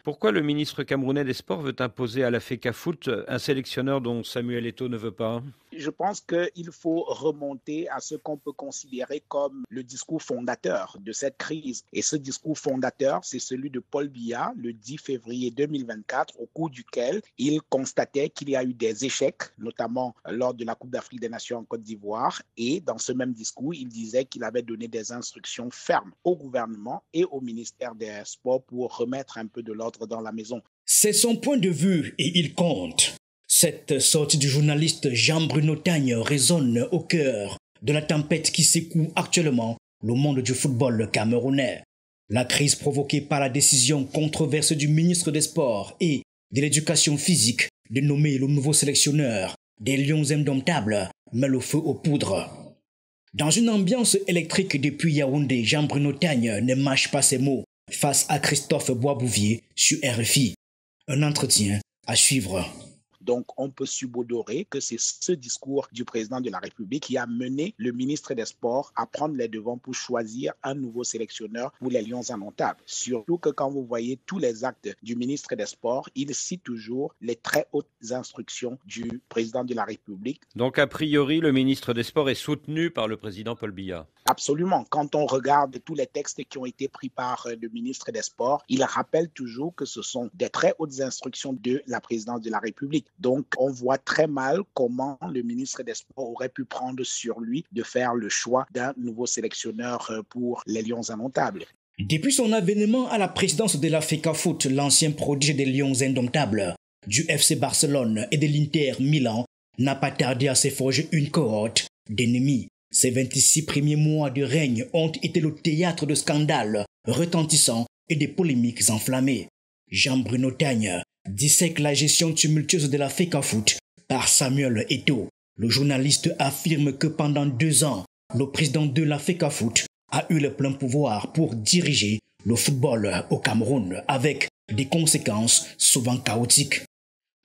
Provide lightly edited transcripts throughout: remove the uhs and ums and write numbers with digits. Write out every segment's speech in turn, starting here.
Pourquoi le ministre camerounais des Sports veut imposer à la FECAFOOT un sélectionneur dont Samuel Eto'o ne veut pas? Je pense qu'il faut remonter à ce qu'on peut considérer comme le discours fondateur de cette crise. Et ce discours fondateur, c'est celui de Paul Biya le 10 février 2024, au cours duquel il constatait qu'il y a eu des échecs, notamment lors de la Coupe d'Afrique des Nations en Côte d'Ivoire. Et dans ce même discours, il disait qu'il avait donné des instructions fermes au gouvernement et au ministère des Sports pour remettre un peu de l'ordre dans la maison. C'est son point de vue et il compte. Cette sortie du journaliste Jean-Bruno Tagne résonne au cœur de la tempête qui secoue actuellement le monde du football camerounais. La crise provoquée par la décision controversée du ministre des Sports et de l'Éducation physique de nommer le nouveau sélectionneur des Lions indomptables met le feu aux poudres. Dans une ambiance électrique depuis Yaoundé, Jean-Bruno Tagne ne mâche pas ses mots face à Christophe Boisbouvier sur RFI. Un entretien à suivre. Donc, on peut subodorer que c'est ce discours du président de la République qui a mené le ministre des Sports à prendre les devants pour choisir un nouveau sélectionneur pour les Lions indomptables. Surtout que quand vous voyez tous les actes du ministre des Sports, il cite toujours les très hautes instructions du président de la République. Donc, a priori, le ministre des Sports est soutenu par le président Paul Biya. Absolument. Quand on regarde tous les textes qui ont été pris par le ministre des Sports, il rappelle toujours que ce sont des très hautes instructions de la présidence de la République. Donc, on voit très mal comment le ministre des Sports aurait pu prendre sur lui de faire le choix d'un nouveau sélectionneur pour les Lions indomptables. Depuis son avènement à la présidence de la FECAFOOT, l'ancien prodige des Lions indomptables, du FC Barcelone et de l'Inter Milan n'a pas tardé à se forger une cohorte d'ennemis. Ces 26 premiers mois de règne ont été le théâtre de scandales retentissants et de polémiques enflammées. Jean-Bruno Tagne dissèque la gestion tumultueuse de la FECAFOOT par Samuel Eto'o. Le journaliste affirme que pendant 2 ans, le président de la FECAFOOT a eu le plein pouvoir pour diriger le football au Cameroun avec des conséquences souvent chaotiques.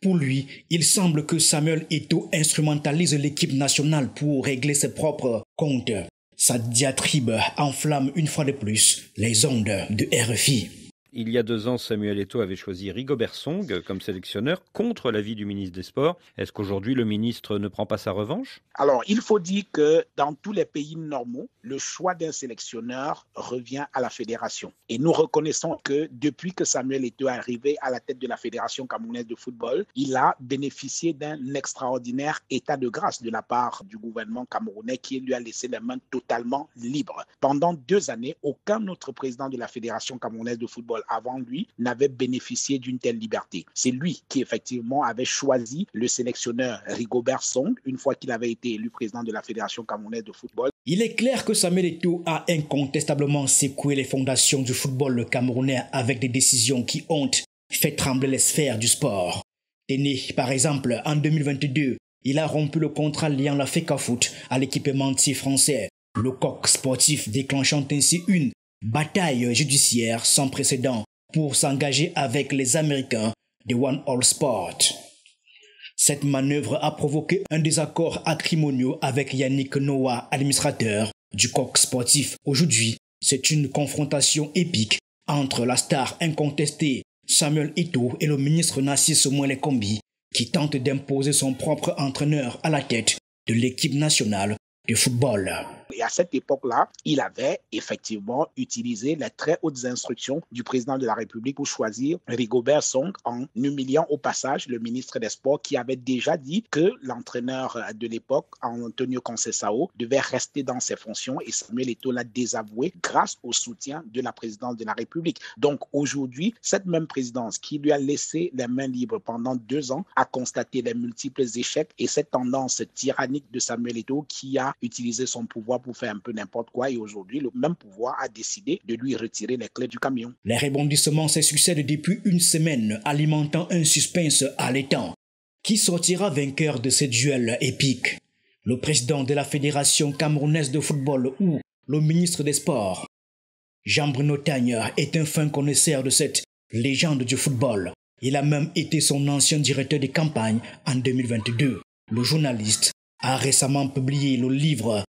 Pour lui, il semble que Samuel Eto'o instrumentalise l'équipe nationale pour régler ses propres comptes. Sa diatribe enflamme une fois de plus les ondes de RFI. Il y a 2 ans, Samuel Eto'o avait choisi Rigobert Song comme sélectionneur contre l'avis du ministre des Sports. Est-ce qu'aujourd'hui, le ministre ne prend pas sa revanche? Alors, il faut dire que dans tous les pays normaux, le choix d'un sélectionneur revient à la fédération. Et nous reconnaissons que depuis que Samuel Eto'o est arrivé à la tête de la Fédération camerounaise de football, il a bénéficié d'un extraordinaire état de grâce de la part du gouvernement camerounais qui lui a laissé les mains totalement libres. Pendant 2 années, aucun autre président de la Fédération camerounaise de football avant lui n'avait bénéficié d'une telle liberté. C'est lui qui effectivement avait choisi le sélectionneur Rigobert Song une fois qu'il avait été élu président de la Fédération camerounaise de football. Il est clair que Samuel Eto'o a incontestablement secoué les fondations du football camerounais avec des décisions qui ont fait trembler les sphères du sport. Né, par exemple, en 2022, il a rompu le contrat liant la FECAFOOT à l'équipementier français, le coq sportif, déclenchant ainsi une bataille judiciaire sans précédent pour s'engager avec les Américains de One All Sport. Cette manœuvre a provoqué un désaccord acrimonieux avec Yannick Noah, administrateur du coq sportif. Aujourd'hui, c'est une confrontation épique entre la star incontestée Samuel Eto'o et le ministre Narcisse Moelle Kombi qui tente d'imposer son propre entraîneur à la tête de l'équipe nationale de football. Et à cette époque-là, il avait effectivement utilisé les très hautes instructions du président de la République pour choisir Rigobert Song en humiliant au passage le ministre des Sports qui avait déjà dit que l'entraîneur de l'époque, Antonio Conceição, devait rester dans ses fonctions et Samuel Eto'o l'a désavoué grâce au soutien de la présidence de la République. Donc aujourd'hui, cette même présidence qui lui a laissé les mains libres pendant 2 ans a constaté les multiples échecs et cette tendance tyrannique de Samuel Eto'o qui a utilisé son pouvoir pour faire un peu n'importe quoi et aujourd'hui, le même pouvoir a décidé de lui retirer les clés du camion. Les rebondissements se succèdent depuis une semaine, alimentant un suspense haletant. Qui sortira vainqueur de ce duel épique? Le président de la Fédération camerounaise de football ou le ministre des Sports? Jean-Bruno Tagne est un fin connaisseur de cette légende du football. Il a même été son ancien directeur de campagne en 2022. Le journaliste a récemment publié le livre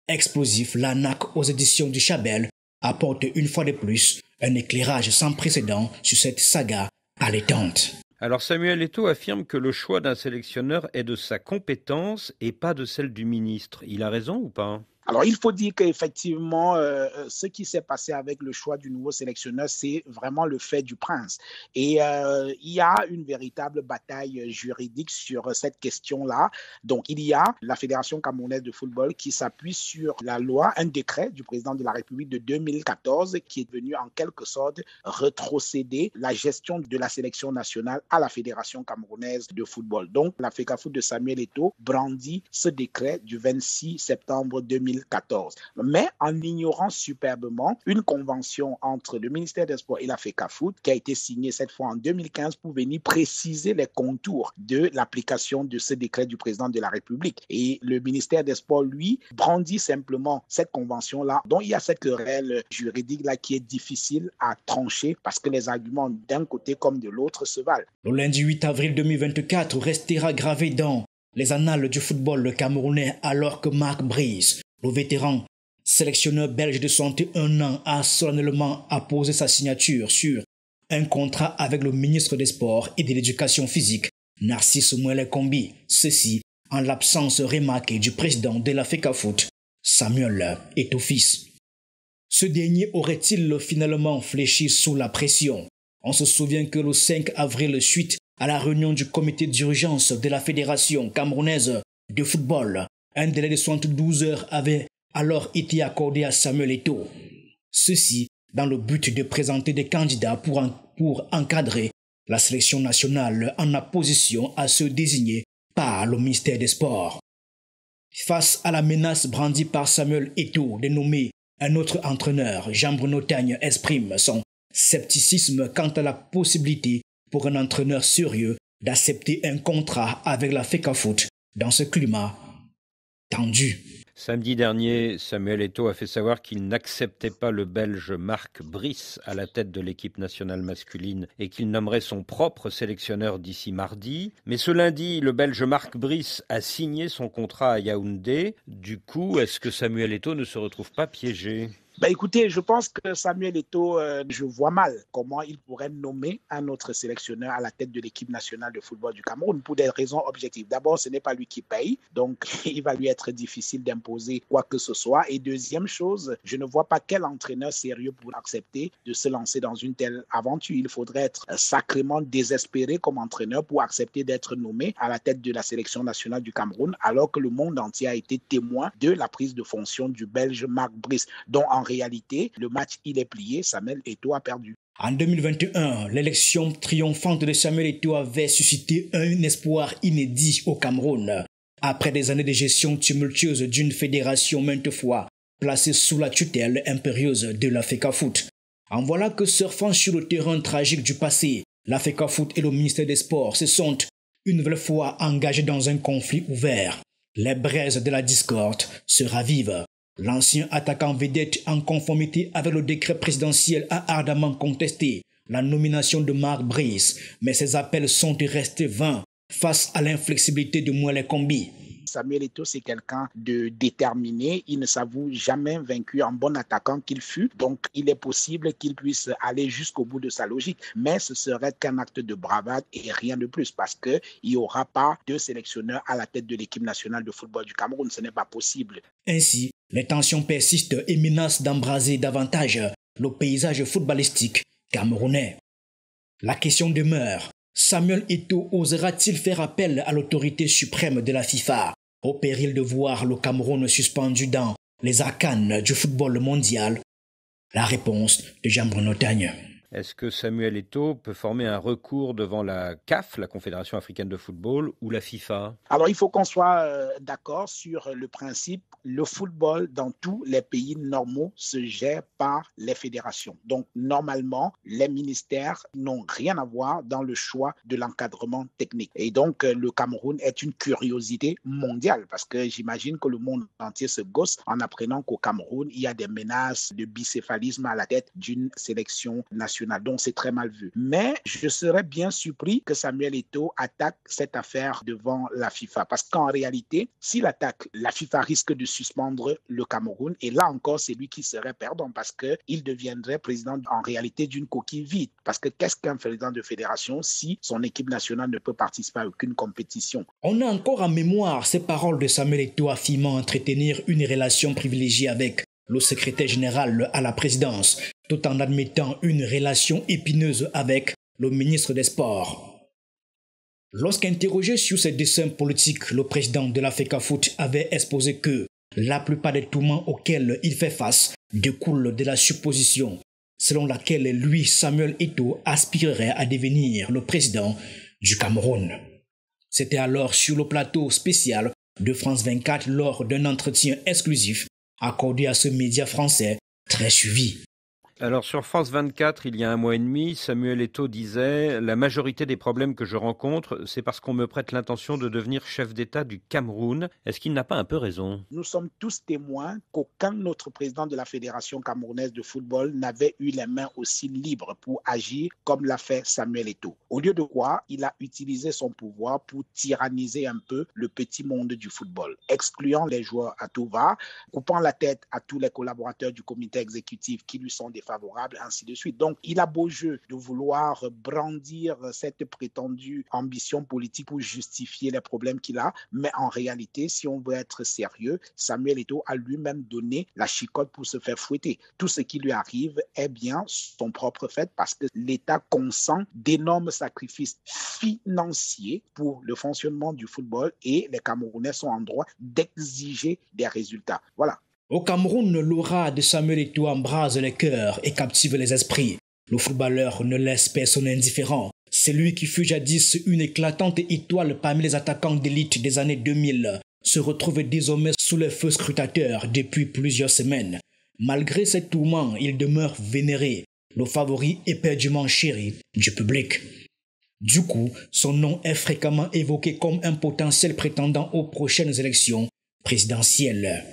Explosif, l'ANAC aux éditions du Chabel apporte une fois de plus un éclairage sans précédent sur cette saga allaitante. Alors Samuel Eto'o affirme que le choix d'un sélectionneur est de sa compétence et pas de celle du ministre. Il a raison ou pas ? Alors, il faut dire qu'effectivement, ce qui s'est passé avec le choix du nouveau sélectionneur, c'est vraiment le fait du prince. Et il y a une véritable bataille juridique sur cette question-là. Donc, il y a la Fédération camerounaise de football qui s'appuie sur la loi, un décret du président de la République de 2014 qui est venu en quelque sorte rétrocéder la gestion de la sélection nationale à la Fédération camerounaise de football. Donc, la FECAFOOT de Samuel Eto'o brandit ce décret du 26 septembre 2014. Mais en ignorant superbement une convention entre le ministère des Sports et la FECAFOOT qui a été signée cette fois en 2015 pour venir préciser les contours de l'application de ce décret du président de la République. Et le ministère des Sports, lui, brandit simplement cette convention-là, dont il y a cette querelle juridique-là qui est difficile à trancher parce que les arguments d'un côté comme de l'autre se valent. Le lundi 8 avril 2024 restera gravé dans les annales du football camerounais alors que Marc Brice, le vétéran sélectionneur belge de 61 ans, a solennellement apposé sa signature sur un contrat avec le ministre des Sports et de l'Éducation physique, Narcisse Mouele Kombi. Ceci en l'absence remarquée du président de la FECAFOOT, Samuel Eto'o fils. Ce dernier aurait-il finalement fléchi sous la pression? On se souvient que le 5 avril, suite à la réunion du comité d'urgence de la Fédération camerounaise de football, un délai de 72 heures avait alors été accordé à Samuel Eto'o. Ceci dans le but de présenter des candidats pour encadrer la sélection nationale en opposition à ceux désignés par le ministère des Sports. Face à la menace brandie par Samuel Eto'o de nommer un autre entraîneur, Jean-Bruno Tagne exprime son scepticisme quant à la possibilité pour un entraîneur sérieux d'accepter un contrat avec la FECAFOOT dans ce climat tendu. Samedi dernier, Samuel Eto'o a fait savoir qu'il n'acceptait pas le Belge Marc Brice à la tête de l'équipe nationale masculine et qu'il nommerait son propre sélectionneur d'ici mardi. Mais ce lundi, le Belge Marc Brice a signé son contrat à Yaoundé. Du coup, est-ce que Samuel Eto'o ne se retrouve pas piégé ? Écoutez, je pense que Samuel Eto'o, je vois mal comment il pourrait nommer un autre sélectionneur à la tête de l'équipe nationale de football du Cameroun pour des raisons objectives. D'abord, ce n'est pas lui qui paye, donc il va lui être difficile d'imposer quoi que ce soit. Et deuxième chose, je ne vois pas quel entraîneur sérieux pourrait accepter de se lancer dans une telle aventure. Il faudrait être sacrément désespéré comme entraîneur pour accepter d'être nommé à la tête de la sélection nationale du Cameroun, alors que le monde entier a été témoin de la prise de fonction du Belge Marc Brice, dont en réalité, le match, il est plié. Samuel Eto'o a perdu. En 2021, l'élection triomphante de Samuel Eto'o avait suscité un espoir inédit au Cameroun. Après des années de gestion tumultueuse d'une fédération maintes fois placée sous la tutelle impérieuse de la FECAFOOT. En voilà que surfant sur le terrain tragique du passé, la FECAFOOT et le ministère des Sports se sont une nouvelle fois engagés dans un conflit ouvert. Les braises de la discorde se ravivent. L'ancien attaquant vedette, en conformité avec le décret présidentiel, a ardemment contesté la nomination de Marc Brice, mais ses appels sont restés vains face à l'inflexibilité de Mouele Kombi. Samuel Eto'o, c'est quelqu'un de déterminé. Il ne s'avoue jamais vaincu en bon attaquant qu'il fut. Donc, il est possible qu'il puisse aller jusqu'au bout de sa logique. Mais ce serait qu'un acte de bravade et rien de plus parce qu'il n'y aura pas de sélectionneur à la tête de l'équipe nationale de football du Cameroun. Ce n'est pas possible. Ainsi, les tensions persistent et menacent d'embraser davantage le paysage footballistique camerounais. La question demeure. Samuel Eto'o osera-t-il faire appel à l'autorité suprême de la FIFA au péril de voir le Cameroun suspendu dans les arcanes du football mondial? La réponse de Jean-Bruno Tagne. Est-ce que Samuel Eto'o peut former un recours devant la CAF, la Confédération africaine de football, ou la FIFA? Alors, il faut qu'on soit d'accord sur le principe. Le football, dans tous les pays normaux, se gère par les fédérations. Donc, normalement, les ministères n'ont rien à voir dans le choix de l'encadrement technique. Et donc, le Cameroun est une curiosité mondiale parce que j'imagine que le monde entier se gosse en apprenant qu'au Cameroun, il y a des menaces de bicéphalisme à la tête d'une sélection nationale nationale. Donc, c'est très mal vu. Mais je serais bien surpris que Samuel Eto'o attaque cette affaire devant la FIFA. Parce qu'en réalité, s'il attaque, la FIFA risque de suspendre le Cameroun. Et là encore, c'est lui qui serait perdant parce qu'il deviendrait président en réalité d'une coquille vide. Parce que qu'est-ce qu'un président de fédération si son équipe nationale ne peut participer à aucune compétition? On a encore en mémoire ces paroles de Samuel Eto'o affirmant entretenir une relation privilégiée avec le secrétaire général à la présidence, tout en admettant une relation épineuse avec le ministre des Sports. Lorsqu'interrogé sur ses desseins politiques, le président de la FECAFOOT avait exposé que la plupart des tourments auxquels il fait face découlent de la supposition selon laquelle lui, Samuel Eto'o, aspirerait à devenir le président du Cameroun. C'était alors sur le plateau spécial de France 24 lors d'un entretien exclusif accordé à ce média français très suivi. Alors sur France 24, il y a un mois et demi, Samuel Eto'o disait « La majorité des problèmes que je rencontre, c'est parce qu'on me prête l'intention de devenir chef d'État du Cameroun. » Est-ce qu'il n'a pas un peu raison? Nous sommes tous témoins qu'aucun autre président de la Fédération camerounaise de football n'avait eu les mains aussi libres pour agir comme l'a fait Samuel Eto'o. Au lieu de quoi, il a utilisé son pouvoir pour tyranniser un peu le petit monde du football, excluant les joueurs à tout va, coupant la tête à tous les collaborateurs du comité exécutif qui lui sont défavorables, ainsi de suite. Donc, il a beau jeu de vouloir brandir cette prétendue ambition politique pour justifier les problèmes qu'il a, mais en réalité, si on veut être sérieux, Samuel Eto'o a lui-même donné la chicotte pour se faire fouetter. Tout ce qui lui arrive est bien son propre fait parce que l'État consent d'énormes sacrifices financiers pour le fonctionnement du football et les Camerounais sont en droit d'exiger des résultats. Voilà. Au Cameroun, l'aura de Samuel Eto'o embrase les cœurs et captive les esprits. Le footballeur ne laisse personne indifférent. C'est lui qui fut jadis une éclatante étoile parmi les attaquants d'élite des années 2000 se retrouve désormais sous les feux scrutateurs depuis plusieurs semaines. Malgré ses tourments, il demeure vénéré, le favori éperdument chéri du public. Du coup, son nom est fréquemment évoqué comme un potentiel prétendant aux prochaines élections présidentielles.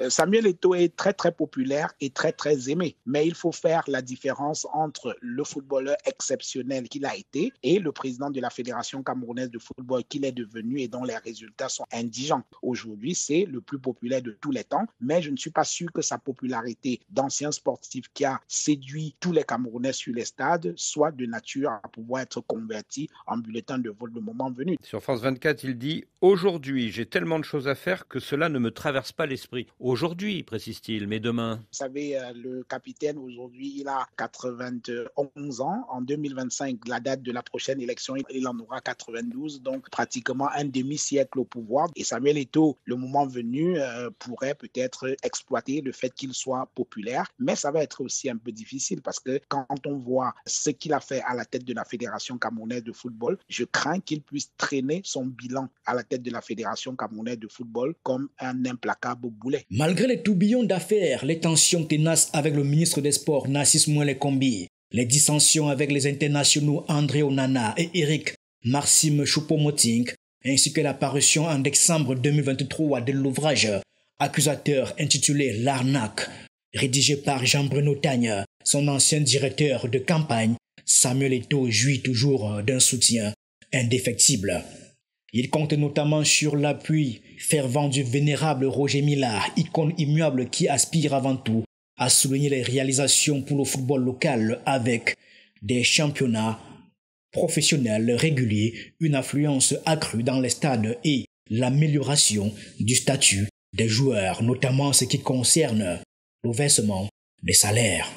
Samuel Eto'o est très très populaire et très très aimé, mais il faut faire la différence entre le footballeur exceptionnel qu'il a été et le président de la Fédération camerounaise de football qu'il est devenu et dont les résultats sont indigents. Aujourd'hui, c'est le plus populaire de tous les temps, mais je ne suis pas sûr que sa popularité d'ancien sportif qui a séduit tous les Camerounais sur les stades soit de nature à pouvoir être converti en bulletin de vote le moment venu. Sur France 24, il dit « Aujourd'hui, j'ai tellement de choses à faire que cela ne me traverse pas l'esprit. » Aujourd'hui, précise-t-il, mais demain. Vous savez, le capitaine, aujourd'hui, il a 91 ans. En 2025, la date de la prochaine élection, il en aura 92, donc pratiquement un demi-siècle au pouvoir. Et Samuel Eto'o, le moment venu, pourrait peut-être exploiter le fait qu'il soit populaire, mais ça va être aussi un peu difficile parce que quand on voit ce qu'il a fait à la tête de la Fédération camerounaise de football, je crains qu'il puisse traîner son bilan à la tête de la Fédération camerounaise de football comme un implacable boulet. Malgré les tourbillons d'affaires, les tensions tenaces avec le ministre des Sports Narcisse Mouelé-Kombi, les dissensions avec les internationaux André Onana et Eric Maxime Choupo-Moting, ainsi que la parution en décembre 2023 de l'ouvrage accusateur intitulé L'arnaque, rédigé par Jean-Bruno Tagne, son ancien directeur de campagne, Samuel Eto'o jouit toujours d'un soutien indéfectible. Il compte notamment sur l'appui fervent du vénérable Roger Mila, icône immuable qui aspire avant tout à souligner les réalisations pour le football local avec des championnats professionnels réguliers, une affluence accrue dans les stades et l'amélioration du statut des joueurs, notamment en ce qui concerne le versement des salaires.